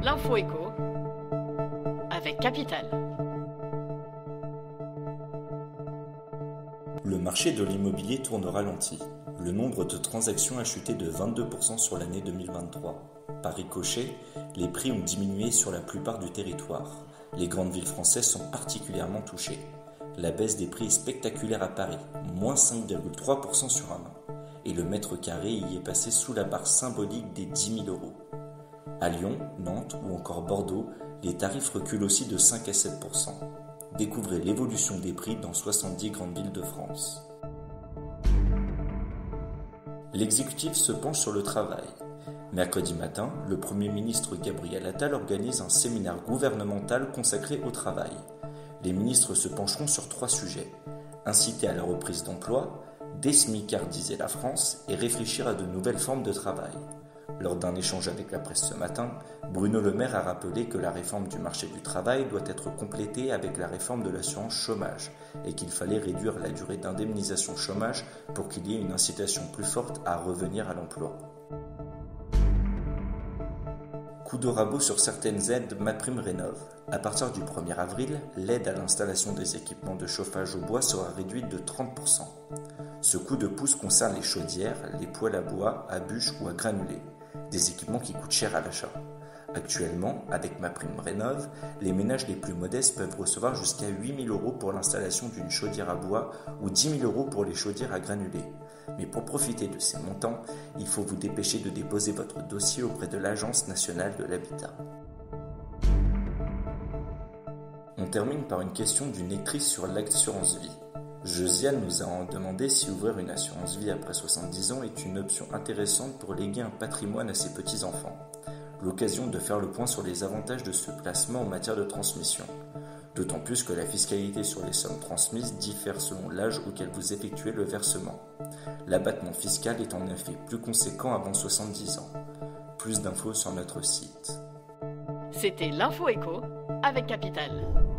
L'info écho avec Capital. Le marché de l'immobilier tourne au ralenti. Le nombre de transactions a chuté de 22% sur l'année 2023. Par ricochet, les prix ont diminué sur la plupart du territoire. Les grandes villes françaises sont particulièrement touchées. La baisse des prix est spectaculaire à Paris, moins 5,3% sur un an. Et le mètre carré y est passé sous la barre symbolique des 10 000 euros. À Lyon, Nantes ou encore Bordeaux, les tarifs reculent aussi de 5 à 7%. Découvrez l'évolution des prix dans 70 grandes villes de France. L'exécutif se penche sur le travail. Mercredi matin, le Premier ministre Gabriel Attal organise un séminaire gouvernemental consacré au travail. Les ministres se pencheront sur 3 sujets. Inciter à la reprise d'emploi, désmicardiser la France et réfléchir à de nouvelles formes de travail. Lors d'un échange avec la presse ce matin, Bruno Le Maire a rappelé que la réforme du marché du travail doit être complétée avec la réforme de l'assurance chômage et qu'il fallait réduire la durée d'indemnisation chômage pour qu'il y ait une incitation plus forte à revenir à l'emploi. Coup de rabot sur certaines aides MaPrimeRénov'. À partir du 1er avril, l'aide à l'installation des équipements de chauffage au bois sera réduite de 30%. Ce coup de pouce concerne les chaudières, les poêles à bois, à bûches ou à granulés, des équipements qui coûtent cher à l'achat. Actuellement, avec MaPrimeRénov', les ménages les plus modestes peuvent recevoir jusqu'à 8 000 euros pour l'installation d'une chaudière à bois ou 10 000 euros pour les chaudières à granulés. Mais pour profiter de ces montants, il faut vous dépêcher de déposer votre dossier auprès de l'Agence nationale de l'habitat. On termine par une question d'une lectrice sur l'assurance vie. Josiane nous a demandé si ouvrir une assurance vie après 70 ans est une option intéressante pour léguer un patrimoine à ses petits-enfants. L'occasion de faire le point sur les avantages de ce placement en matière de transmission. D'autant plus que la fiscalité sur les sommes transmises diffère selon l'âge auquel vous effectuez le versement. L'abattement fiscal est en effet plus conséquent avant 70 ans. Plus d'infos sur notre site. C'était l'info écho avec Capital.